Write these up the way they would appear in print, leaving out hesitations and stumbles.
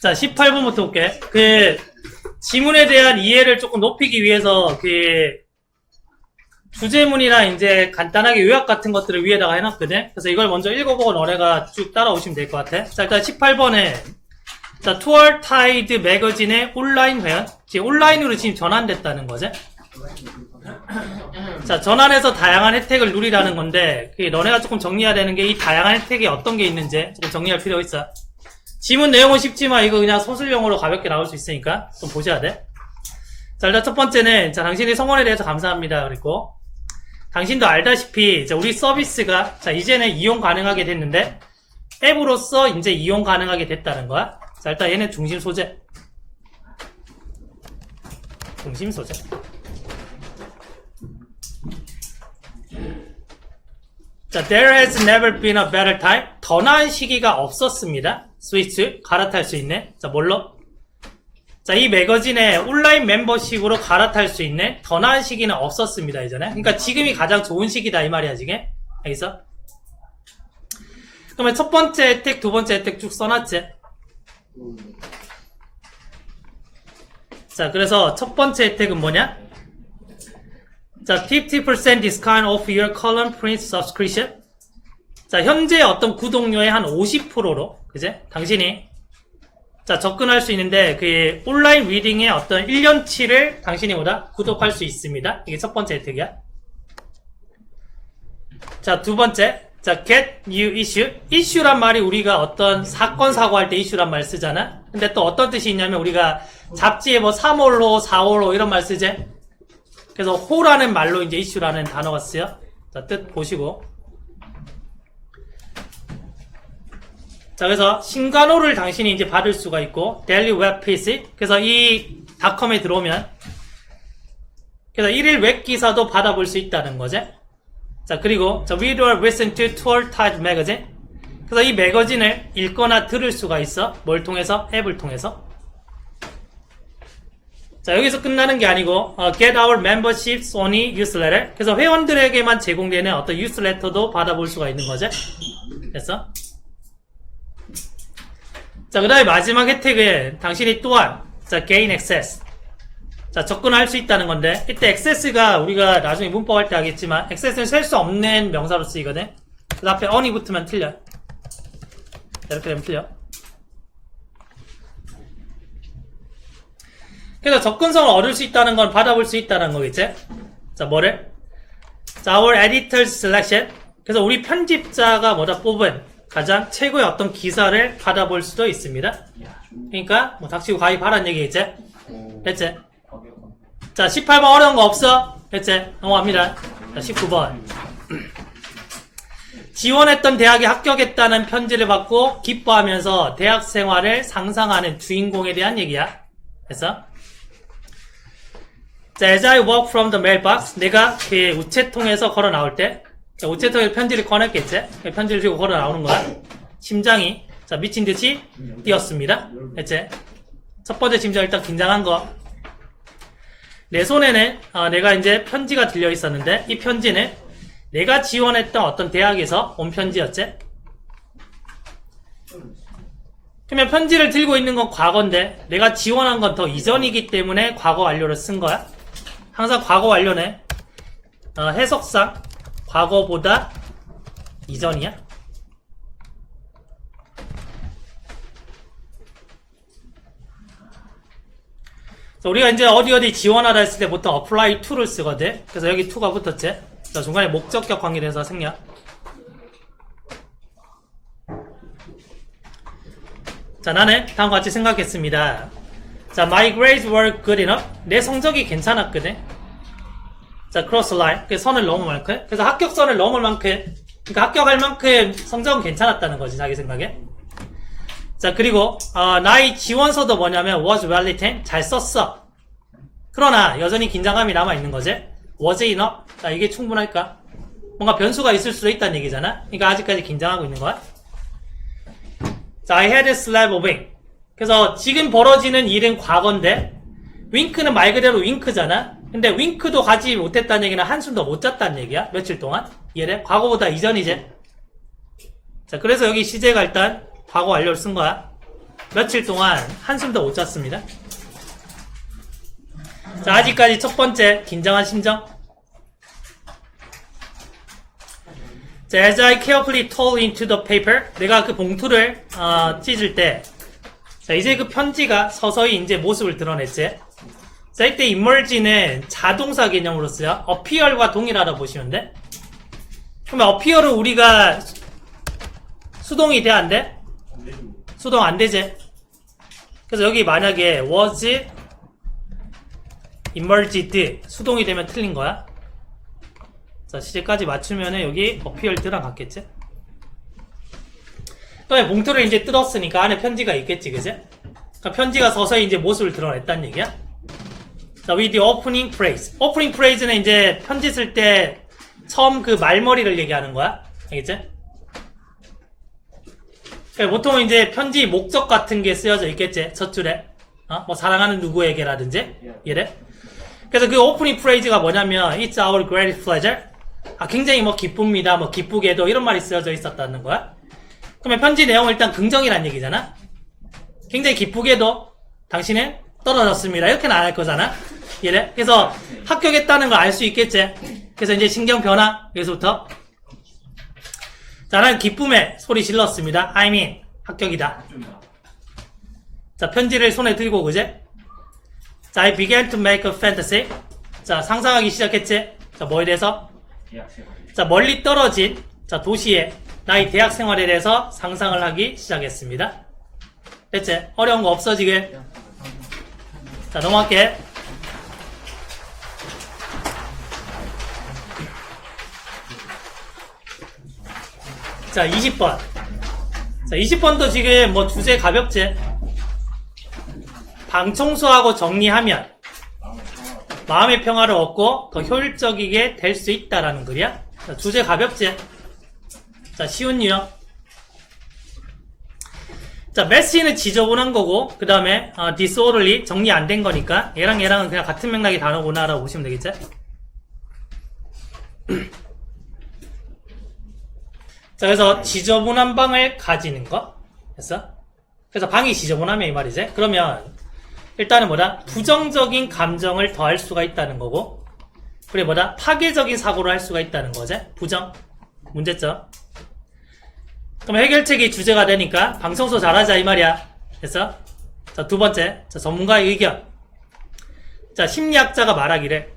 자, 18번부터 볼게. 지문에 대한 이해를 조금 높이기 위해서, 주제문이나 이제 간단하게 요약 같은 것들을 위에다가 해놨거든? 그래서 이걸 먼저 읽어보고 너네가 쭉 따라오시면 될 것 같아. 자, 일단 18번에, 자, 투얼타이드 매거진의 온라인 회원. 지금 온라인으로 지금 전환됐다는 거지? 자, 전환해서 다양한 혜택을 누리라는 건데, 너네가 조금 정리해야 되는 게 이 다양한 혜택이 어떤 게 있는지 조금 정리할 필요가 있어. 지문 내용은 쉽지만 이거 그냥 소설용어로 가볍게 나올 수 있으니까 좀 보셔야 돼. 자, 일단 첫 번째는, 자, 당신이 성원에 대해서 감사합니다. 그리고, 당신도 알다시피, 자, 우리 서비스가, 자, 이제는 이용 가능하게 됐는데, 앱으로서 이제 이용 가능하게 됐다는 거야. 자, 일단 얘는 중심 소재. 중심 소재. 자, there has never been a better time. 더 나은 시기가 없었습니다. 스위치, 갈아탈 수 있네. 자, 뭘로? 자, 이 매거진에 온라인 멤버십으로 갈아탈 수 있는 더 나은 시기는 없었습니다, 이전에. 그러니까 지금이 가장 좋은 시기다, 이 말이야, 지금. 알겠어? 그러면 첫 번째 혜택, 두 번째 혜택 쭉 써놨지? 자, 그래서 첫 번째 혜택은 뭐냐? 자, 50% discount off your column print subscription. 자, 현재 어떤 구독료의 한 50%로, 그제? 당신이, 자, 접근할 수 있는데, 온라인 리딩의 어떤 1년치를 당신이 구독할 수 있습니다. 이게 첫 번째 혜택이야. 자, 두 번째. 자, get new issue. issue란 말이 우리가 어떤 사건, 사고할 때 issue란 말 쓰잖아? 근데 또 어떤 뜻이 있냐면, 우리가 잡지에 뭐 3월로, 4월로 이런 말 쓰지? 그래서 호라는 말로 이제 issue라는 단어가 쓰여. 자, 뜻 보시고. 자, 그래서 신간호를 당신이 이제 받을 수가 있고, daily web PC. 그래서 이 닷컴에 들어오면, 그래서 1일 웹 기사도 받아볼 수 있다는 거지. 자, 그리고, 자, we will listen to 투얼타이드 magazine. 그래서 이 매거진을 읽거나 들을 수가 있어. 뭘 통해서? 앱을 통해서. 자, 여기서 끝나는 게 아니고, get our membership Sony newsletter. 그래서 회원들에게만 제공되는 어떤 뉴스레터도 받아볼 수가 있는 거지. 됐어? 자, 그 다음에 마지막 혜택은 당신이 또한, 자, gain access. 자, 접근할 수 있다는 건데, 이때 access가 우리가 나중에 문법 할 때 하겠지만, access는 셀 수 없는 명사로 쓰이거든? 그 앞에 on이 붙으면 틀려. 이렇게 되면 틀려. 그래서 접근성을 얻을 수 있다는 건 받아볼 수 있다는 거겠지? 자, 뭐를? 자, our editor's selection. 그래서 우리 편집자가 뽑은 가장 최고의 어떤 기사를 받아볼 수도 있습니다. 그러니까, 닥치고 가입하라는 얘기겠지? 됐지? 자, 18번 어려운 거 없어? 됐지? 넘어갑니다. 자, 19번. 지원했던 대학에 합격했다는 편지를 받고 기뻐하면서 대학 생활을 상상하는 주인공에 대한 얘기야. 됐어? 자, as I walk from the mailbox. 내가 그 우체통에서 걸어 나올 때, 자, 우체통에 편지를 꺼냈겠지? 편지를 들고 걸어 나오는 거야. 심장이, 자, 미친 듯이 뛰었습니다. 됐지? 첫 번째 심장 일단 긴장한 거. 내 손에는, 내가 이제 편지가 들려 있었는데, 이 편지는 내가 지원했던 어떤 대학에서 온 편지였지? 그러면 편지를 들고 있는 건 과거인데, 내가 지원한 건 더 이전이기 때문에 과거 완료를 쓴 거야. 항상 과거 완료는 해석상 과거보다 이전이야. 우리가 이제 어디 지원하라 했을 때 보통 apply to를 쓰거든. 그래서 여기 to가 붙었지. 자, 중간에 목적격 관계돼서 생략. 자, 나는 다음과 같이 생각했습니다. 자, my grades were good enough. 내 성적이 괜찮았거든. 자, cross line. 그 선을 넘을 만큼. 그래서 합격선을 넘을 만큼, 그러니까 합격할 만큼 성적은 괜찮았다는 거지, 자기 생각에. 자, 그리고 나의 지원서도 뭐냐면 was well written. 잘 썼어. 그러나 여전히 긴장감이 남아있는 거지. was enough. 자, 이게 충분할까? 뭔가 변수가 있을 수도 있다는 얘기잖아. 그러니까 아직까지 긴장하고 있는 거야. 자, I had a slab of ink. 그래서 지금 벌어지는 일은 과거인데 윙크는 말 그대로 윙크잖아. 근데 윙크도 가지 못했다는 얘기는 한숨도 못 잤다는 얘기야. 며칠 동안. 이해돼? 과거보다 이전이지. 자, 그래서 여기 시제가 일단 과거 완료를 쓴 거야. 며칠 동안 한숨도 못 잤습니다. 자, 아직까지 첫 번째 긴장한 심정. 자, as I carefully tore into the paper, 내가 그 봉투를 찢을 때, 자, 이제 그 편지가 서서히 이제 모습을 드러냈지. 자, 이때 emerge는 자동사 개념으로 써요. appear과 동일하다 보시면 돼. 그러면 appear은 우리가 수동이 돼, 안 돼? 수동 안 되지. 그래서 여기 만약에 was emerged 수동이 되면 틀린 거야. 자, 시제까지 맞추면은 여기 appear 들어갔겠지. 그다음에 봉투를 이제 뜯었으니까 안에 편지가 있겠지, 그지? 그러니까 편지가 서서히 이제 모습을 드러냈다는 얘기야. 자, with the opening phrase. opening phrase는 이제 편지 쓸 때 처음 그 말머리를 얘기하는 거야. 알겠지? 그러니까 보통 이제 편지 목적 같은 게 쓰여져 있겠지, 첫 줄에. 뭐 사랑하는 누구에게라든지. 이래. 그래서 그 오프닝 프레이즈가 뭐냐면 It's our great pleasure. 굉장히 뭐 기쁩니다, 뭐 기쁘게도 이런 말이 쓰여져 있었다는 거야. 그러면 편지 내용은 일단 긍정이란 얘기잖아. 굉장히 기쁘게도 당신은 떨어졌습니다. 이렇게는 안 할 거잖아. 이래. 그래서 합격했다는 걸 알 수 있겠지. 그래서 이제 신경 변화. 여기서부터. 자, 나는 기쁨에 소리 질렀습니다. I mean, 합격이다. 자, 편지를 손에 들고, 그제? 자, I began to make a fantasy. 자, 상상하기 시작했지? 자, 뭐에 대해서? 자, 멀리 떨어진, 자, 도시에 나의 대학 생활에 대해서 상상을 하기 시작했습니다. 됐지? 어려운 거 없어, 지금? 자, 넘어갈게. 자, 20번. 자, 20번도 지금 뭐 주제 가볍지? 방 청소하고 정리하면 마음의 평화를 얻고 더 효율적이게 될 수 있다라는 글이야. 자, 주제 가볍지? 자, 쉬운 유형. 자, mess는 지저분한 거고, 그 다음에 disorderly 정리 안 된 거니까 얘랑은 그냥 같은 맥락의 단어구나 라고 보시면 되겠지? 자, 그래서 지저분한 방을 가지는 거 됐어? 그래서 방이 지저분하면 이 말이지. 그러면 일단은 뭐다? 부정적인 감정을 더할 수가 있다는 거고, 그리고 뭐다? 파괴적인 사고를 할 수가 있다는 거지. 부정 문제점. 그럼 해결책이 주제가 되니까 방청소 잘하자 이 말이야. 됐어? 자, 두 번째. 자, 전문가의 의견. 자, 심리학자가 말하기를,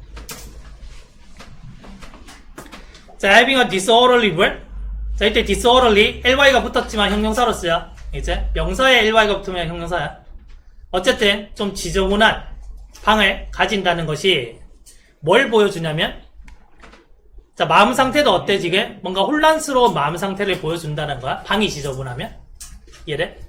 자, having a disorderly brain. 자, 이때 disorderly, ly가 붙었지만 형용사로 쓰여. 이제 명사에 ly가 붙으면 형용사야. 어쨌든 좀 지저분한 방을 가진다는 것이 뭘 보여주냐면, 자, 마음 상태도 어때 지금? 뭔가 혼란스러운 마음 상태를 보여준다는 거야. 방이 지저분하면. 이해돼?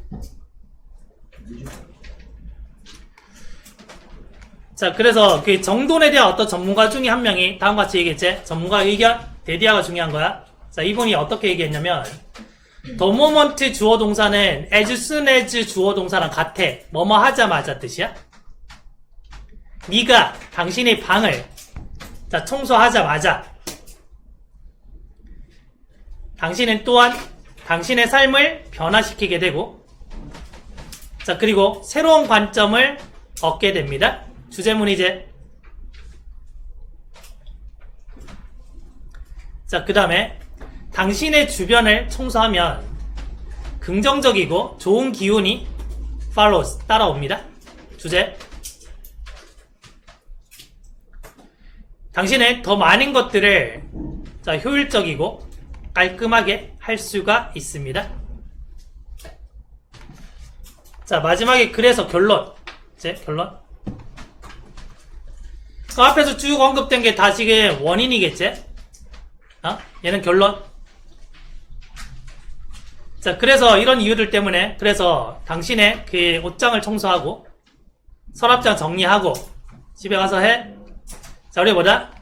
자, 그래서 그 정돈에 대한 어떤 전문가 중에 한 명이 다음과 같이 얘기했지. 전문가 의견, 데디아가 중요한 거야. 자, 이분이 어떻게 얘기했냐면, the moment 주어 동사는 as soon as 주어 동사랑 같아. 뭐뭐 하자마자 뜻이야. 네가 당신의 방을, 자, 청소하자마자 당신은 또한 당신의 삶을 변화시키게 되고, 자, 그리고 새로운 관점을 얻게 됩니다. 주제문이제. 자, 그 다음에 당신의 주변을 청소하면 긍정적이고 좋은 기운이 follows, 따라옵니다. 주제. 당신은 더 많은 것들을, 자, 효율적이고 깔끔하게 할 수가 있습니다. 자, 마지막에 그래서 결론. 이제 결론. 그 앞에서 쭉 언급된 게 다 지금 원인이겠지? 얘는 결론. 자, 그래서 이런 이유들 때문에, 그래서 당신의 그 옷장을 청소하고 서랍장 정리하고 집에 가서 해. 자, 우리 뭐다?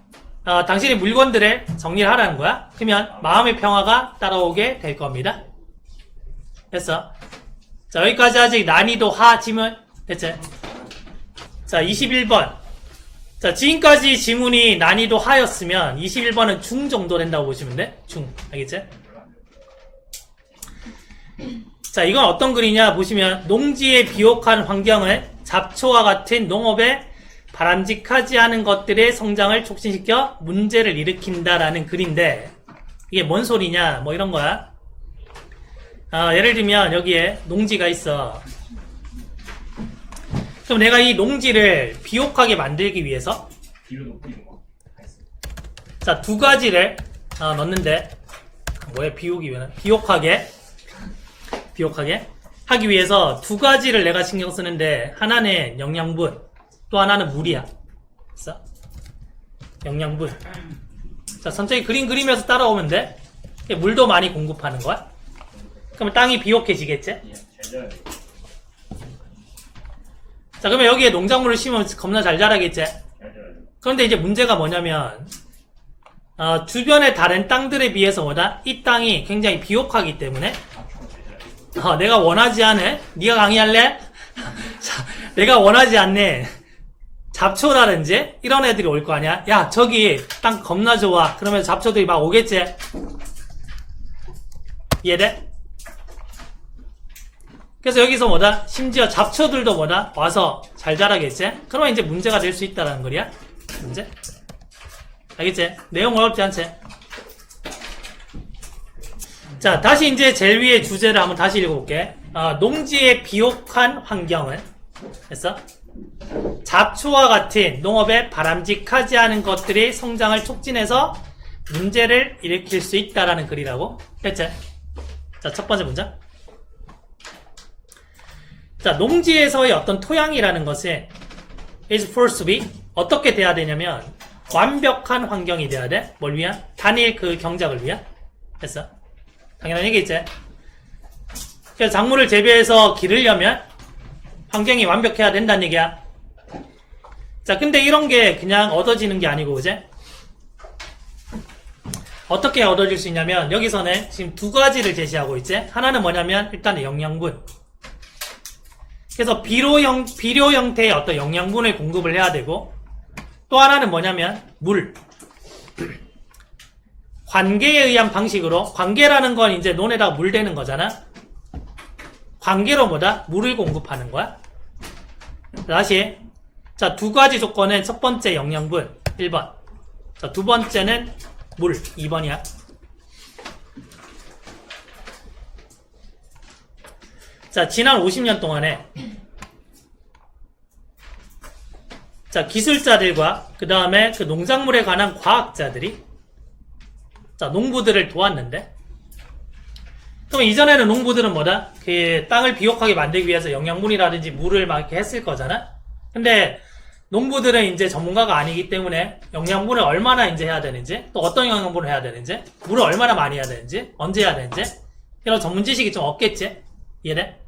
당신의 물건들을 정리를 하라는 거야. 그러면 마음의 평화가 따라오게 될 겁니다. 됐어? 자, 여기까지 아직 난이도 하 지문 됐지? 자, 21번. 자, 지금까지 지문이 난이도 하였으면 21번은 중 정도 된다고 보시면 돼. 중. 알겠지? 자, 이건 어떤 글이냐 보시면 농지의 비옥한 환경을 잡초와 같은 농업에 바람직하지 않은 것들의 성장을 촉진시켜 문제를 일으킨다라는 글인데 이게 뭔 소리냐 뭐 이런 거야. 예를 들면 여기에 농지가 있어. 그럼 내가 이 농지를 비옥하게 만들기 위해서 자, 두 가지를 넣는데 뭐야 비옥하게 하기 위해서 두 가지를 내가 신경 쓰는데 하나는 영양분 또 하나는 물이야. 그래서 영양분. 자, 천천히 그림 그리면서 따라오면 돼. 물도 많이 공급하는 거야. 그러면 땅이 비옥해지겠지? 자, 그러면 여기에 농작물을 심으면 겁나 잘 자라겠지? 그런데 이제 문제가 뭐냐면 주변의 다른 땅들에 비해서 이 땅이 굉장히 비옥하기 때문에 내가 원하지 않은 네가 강의할래? 자, 내가 원하지 않는 잡초라든지 이런 애들이 올 거 아니야? 야, 저기 땅 겁나 좋아. 그러면 잡초들이 막 오겠지? 이해돼? 그래서 여기서 심지어 잡초들도 와서 잘 자라겠지? 그러면 이제 문제가 될 수 있다라는 거야. 문제? 알겠지? 내용 어렵지 않지? 자, 다시 이제 제일 위에 주제를 한번 다시 읽어볼게. 농지의 비옥한 환경은 했어? 잡초와 같은 농업에 바람직하지 않은 것들이 성장을 촉진해서 문제를 일으킬 수 있다라는 글이라고 했지? 자, 첫 번째 문장. 자, 농지에서의 어떤 토양이라는 것은 is supposed to be 어떻게 돼야 되냐면 완벽한 환경이 돼야 돼. 뭘 위한? 단일 그 경작을 위한. 됐어? 당연한 얘기겠지? 그래서 작물을 재배해서 기르려면 환경이 완벽해야 된다는 얘기야. 자, 근데 이런 게 그냥 얻어지는 게 아니고, 그제? 어떻게 얻어질 수 있냐면 여기서는 지금 두 가지를 제시하고 있지? 하나는 뭐냐면 일단 영양분. 그래서 비료 형태의 어떤 영양분을 공급을 해야 되고 또 하나는 뭐냐면 물. 관계에 의한 방식으로 관계라는 건 이제 논에다가 물 대는 거잖아. 관계로 물을 공급하는 거야. 다시 자, 두 가지 조건은 첫 번째 영양분 1번. 자, 두 번째는 물 2번이야. 자, 지난 50년 동안에 자, 기술자들과 그 다음에 그 농작물에 관한 과학자들이 자, 농부들을 도왔는데 그럼 이전에는 농부들은 그 땅을 비옥하게 만들기 위해서 영양분이라든지 물을 막 이렇게 했을 거잖아. 근데 농부들은 이제 전문가가 아니기 때문에 영양분을 얼마나 이제 해야 되는지 또 어떤 영양분을 해야 되는지 물을 얼마나 많이 해야 되는지 언제 해야 되는지 이런 전문 지식이 좀 없겠지. 이해돼?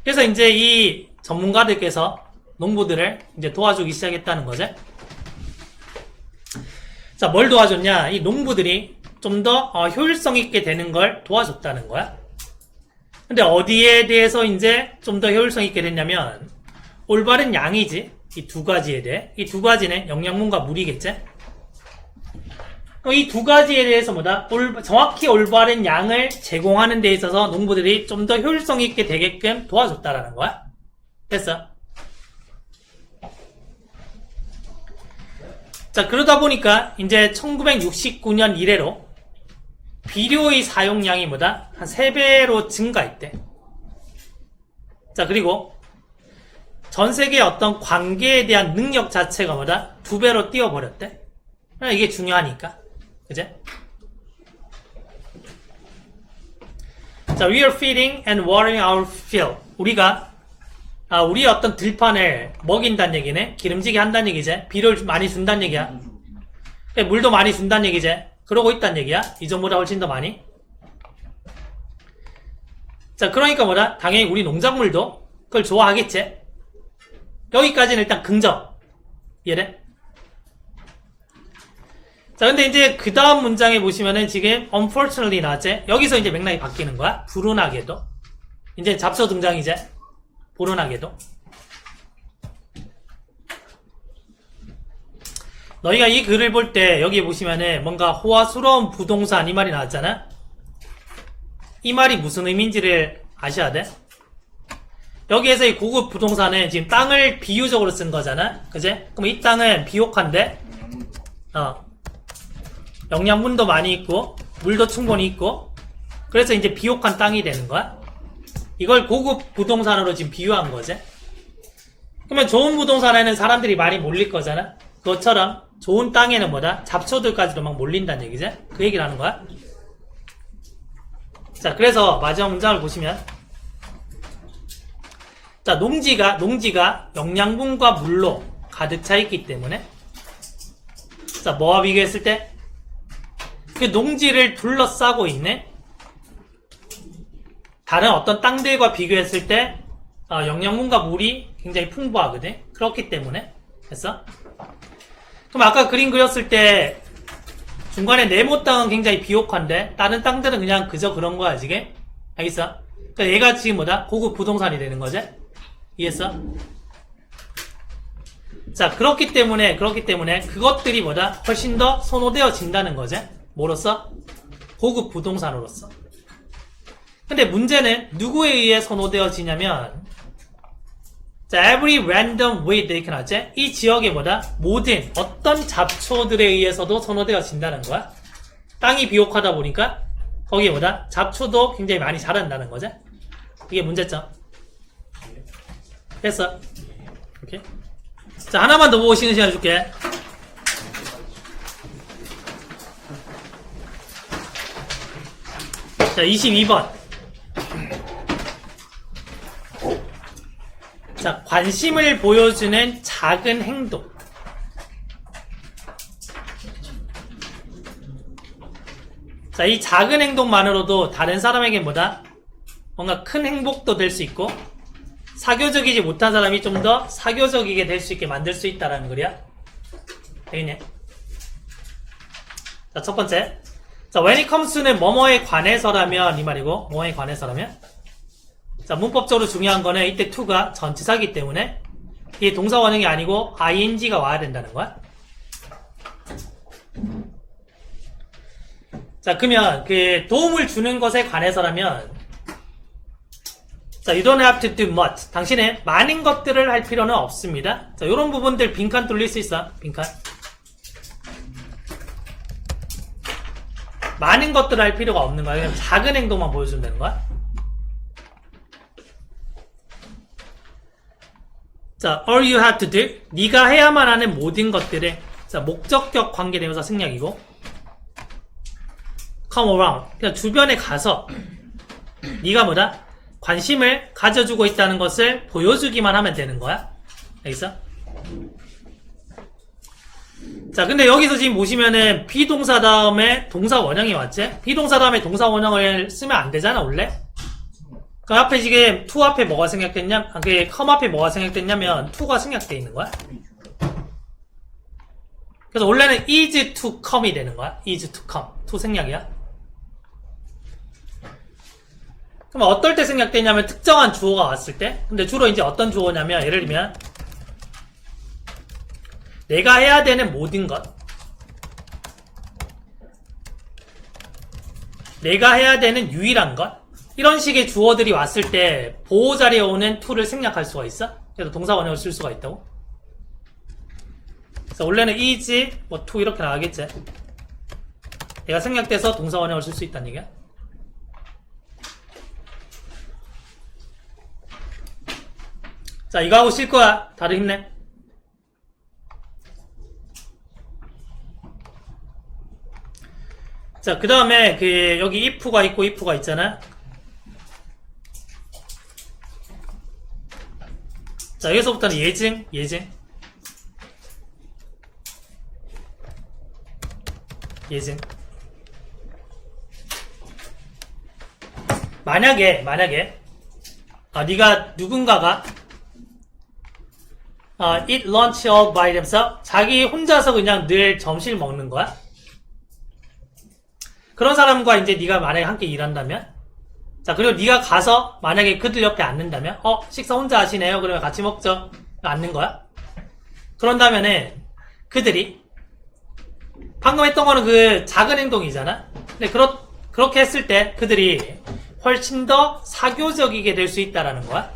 그래서 이제 이 전문가들께서 농부들을 이제 도와주기 시작했다는 거지. 자, 뭘 도와줬냐? 이 농부들이 좀 더 효율성 있게 되는 걸 도와줬다는 거야. 근데 어디에 대해서 이제 좀 더 효율성 있게 됐냐면 올바른 양이지. 이 두 가지에 대해. 이 두 가지는 영양분과 물이겠지. 이 두 가지에 대해서 정확히 올바른 양을 제공하는 데 있어서 농부들이 좀 더 효율성 있게 되게끔 도와줬다라는 거야. 됐어? 자, 그러다 보니까 이제 1969년 이래로 비료의 사용량이 한 3배로 증가했대. 자, 그리고 전 세계의 어떤 관계에 대한 능력 자체가 2배로 뛰어버렸대. 이게 중요하니까. 그제? 자, we are feeding and watering our field. 우리가 우리의 어떤 들판을 먹인다는 얘기네. 기름지게 한다는 얘기지. 비료를 많이 준다는 얘기야. 물도 많이 준다는 얘기지. 그러고 있다는 얘기야. 이전보다 훨씬 더 많이. 자, 그러니까 당연히 우리 농작물도 그걸 좋아하겠지. 여기까지는 일단 긍정. 이해돼? 자, 근데 이제 그 다음 문장에 보시면은 지금 unfortunately 나왔지? 여기서 이제 맥락이 바뀌는 거야. 불운하게도. 이제 잡초 등장이지. 불운하게도. 너희가 이 글을 볼 때 여기 보시면은 뭔가 호화스러운 부동산 이 말이 나왔잖아? 이 말이 무슨 의미인지를 아셔야 돼. 여기에서 이 고급 부동산은 지금 땅을 비유적으로 쓴 거잖아. 그지? 그럼 이 땅은 비옥한데, 영양분도 많이 있고, 물도 충분히 있고, 그래서 이제 비옥한 땅이 되는 거야. 이걸 고급 부동산으로 지금 비유한 거지. 그러면 좋은 부동산에는 사람들이 많이 몰릴 거잖아. 그것처럼 좋은 땅에는 뭐다? 잡초들까지도 막 몰린다는 얘기지. 그 얘기를 하는 거야. 자, 그래서 마지막 문장을 보시면, 자, 농지가 영양분과 물로 가득 차 있기 때문에, 자, 뭐와 비교했을 때? 그 농지를 둘러싸고 있는 다른 어떤 땅들과 비교했을 때, 영양분과 물이 굉장히 풍부하거든. 그렇기 때문에. 됐어? 그럼 아까 그림 그렸을 때, 중간에 네모 땅은 굉장히 비옥한데, 다른 땅들은 그냥 그저 그런 거야, 지금? 알겠어? 그러니까 얘가 지금 뭐다? 고급 부동산이 되는 거지? 이해했어? 자, 그렇기 때문에 그것들이 뭐다? 훨씬 더 선호되어진다는 거지? 뭐로써? 고급 부동산으로서. 근데 문제는 누구에 의해 선호되어지냐면, 자, every random weed 이렇게 나왔지? 이 지역에 뭐다? 모든 어떤 잡초들에 의해서도 선호되어진다는 거야. 땅이 비옥하다 보니까 거기에 뭐다? 잡초도 굉장히 많이 자란다는 거지? 이게 문제점. 됐어? 오케이. 자, 하나만 더 보고 쉬는 시간 줄게. 자, 22번. 자, 관심을 보여주는 작은 행동. 자, 이 작은 행동만으로도 다른 사람에게 뭐다? 뭔가 큰 행복도 될 수 있고, 사교적이지 못한 사람이 좀 더 사교적이게 될 수 있게 만들 수 있다라는 거야. 되겠냐? 자, 첫 번째. 자, when it comes to는 뭐뭐에 관해서라면, 이 말이고, 뭐뭐에 관해서라면. 자, 문법적으로 중요한 거는 이때 to가 전치사기 때문에 이게 동사 원형이 아니고 ing가 와야 된다는 거야. 자, 그러면 그 도움을 주는 것에 관해서라면, 자, you don't have to do much. 당신은 많은 것들을 할 필요는 없습니다. 자, 요런 부분들 빈칸 뚫릴 수 있어. 빈칸. 많은 것들을 할 필요가 없는 거야. 그냥 작은 행동만 보여주면 되는 거야. 자, all you have to do. 네가 해야만 하는 모든 것들을, 자, 목적격 관계대명사 생략이고, come around. 그냥 주변에 가서 네가 뭐다? 관심을 가져주고 있다는 것을 보여주기만 하면 되는 거야. 알겠어? 자, 근데 여기서 지금 보시면은 비동사 다음에 동사 원형이 왔지? 비동사 다음에 동사 원형을 쓰면 안 되잖아, 원래? 그 앞에 지금 to 앞에 뭐가 생략됐냐? 그 come 앞에 뭐가 생략됐냐면 to가 생략되어 있는 거야. 그래서 원래는 is to come이 되는 거야. is to come. to 생략이야. 그럼 어떨 때 생략되냐면 특정한 주어가 왔을 때. 근데 주로 이제 어떤 주어냐면 예를 들면 내가 해야 되는 모든 것, 내가 해야 되는 유일한 것, 이런 식의 주어들이 왔을 때 보호 자리에 오는 to를 생략할 수가 있어. 그래서 동사 원형을 쓸 수가 있다고. 그래서 원래는 is, 뭐 to 이렇게 나가겠지. 얘가 생략돼서 동사 원형을 쓸 수 있다는 얘기야. 자, 이거 하고 쉴 거야. 다들 힘내. 자, 그 다음에 그 여기 if가 있고 if가 있잖아. 자, 여기서부터는 예증. 만약에 네가 누군가가 eat lunch all by themselves, 자기 혼자서 그냥 늘 점심을 먹는 거야. 그런 사람과 이제 네가 만약에 함께 일한다면, 자, 그리고 네가 가서 만약에 그들 옆에 앉는다면, 식사 혼자 하시네요. 그러면 같이 먹죠. 앉는 거야. 그런다면은 그들이 방금 했던 거는 그 작은 행동이잖아. 근데 그렇게 했을 때 그들이 훨씬 더 사교적이게 될 수 있다라는 거야.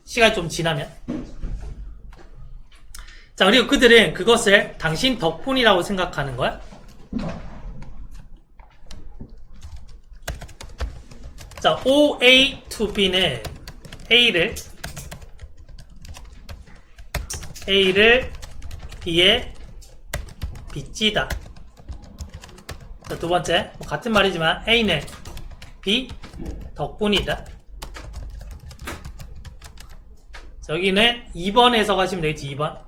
시간이 좀 지나면. 자, 그리고 그들은 그것을 당신 덕분이라고 생각하는 거야. 자, OA to B는 A를 B에 빚지다. 자, 두 번째, 같은 말이지만 A는 B 덕분이다. 자, 여기는 2번 해석하시면 되겠지. 2번.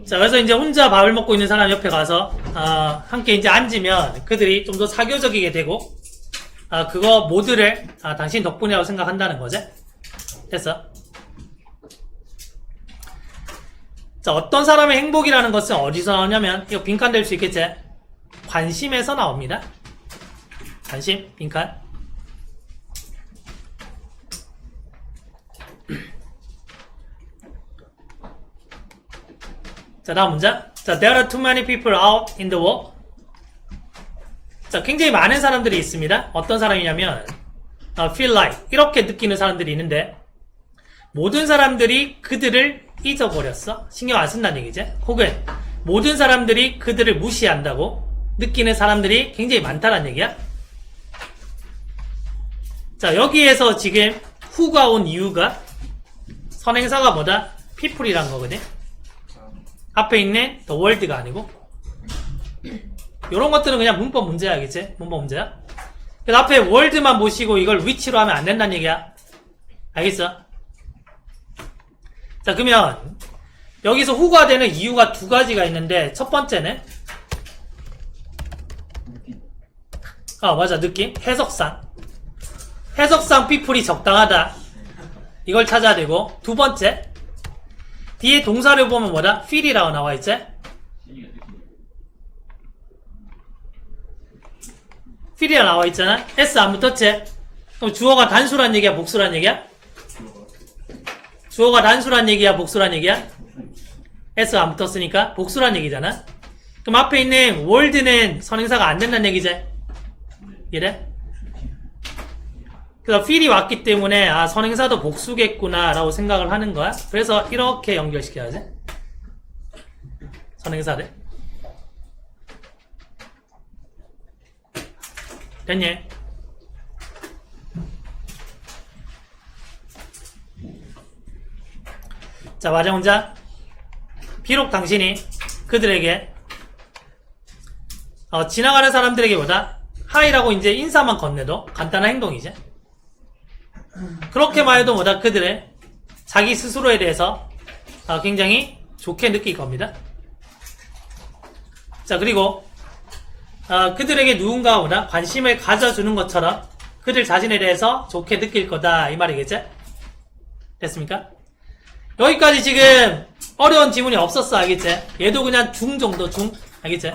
자, 그래서 이제 혼자 밥을 먹고 있는 사람 옆에 가서 함께 이제 앉으면 그들이 좀 더 사교적이게 되고 그거 모두를 당신 덕분이라고 생각한다는 거지. 됐어? 자, 어떤 사람의 행복이라는 것은 어디서 나오냐면 이거 빈칸 될 수 있겠지? 관심에서 나옵니다. 관심, 빈칸. 자, 다음 문장. 자, there are too many people out in the world. 자, 굉장히 많은 사람들이 있습니다. 어떤 사람이냐면 feel like 이렇게 느끼는 사람들이 있는데 모든 사람들이 그들을 잊어버렸어. 신경 안 쓴다는 얘기지. 혹은 모든 사람들이 그들을 무시한다고 느끼는 사람들이 굉장히 많다는 얘기야. 자, 여기에서 지금 who가 온 이유가 선행사가 뭐다? people이란 거거든. 앞에 있는 the world가 아니고. 요런 것들은 그냥 문법 문제야, 알겠지? 문법 문제야. 그래서 앞에 world만 모시고 이걸 which로 하면 안 된다는 얘기야. 알겠어? 자, 그러면 여기서 who가 되는 이유가 두 가지가 있는데 첫 번째는 맞아, 느낌. 해석상 people이 적당하다. 이걸 찾아야 되고, 두 번째 뒤에 동사를 보면 뭐다? feel이라고 나와있지? feel이라고 나와있잖아. S 안 붙었지? 그럼 주어가 단수란 얘기야, 복수란 얘기야? 주어가 단수란 얘기야, 복수란 얘기야? S 안 붙었으니까 복수란 얘기잖아. 그럼 앞에 있는 world는 선행사가 안 된다는 얘기지? 이래? 그래서 feel이 왔기 때문에 선행사도 복수겠구나 라고 생각을 하는 거야. 그래서 이렇게 연결시켜야지. 선행사들. 됐니? 자, 마지막 문장. 비록 당신이 그들에게 지나가는 사람들에게 보다 하이라고 이제 인사만 건네도 간단한 행동이지. 그렇게만 해도 뭐다? 그들의 자기 스스로에 대해서 굉장히 좋게 느낄 겁니다. 자, 그리고 그들에게 누군가가 뭐다? 관심을 가져주는 것처럼 그들 자신에 대해서 좋게 느낄 거다, 이 말이겠지? 됐습니까? 여기까지 지금 어려운 지문이 없었어, 알겠지? 얘도 그냥 중 정도, 중, 알겠지?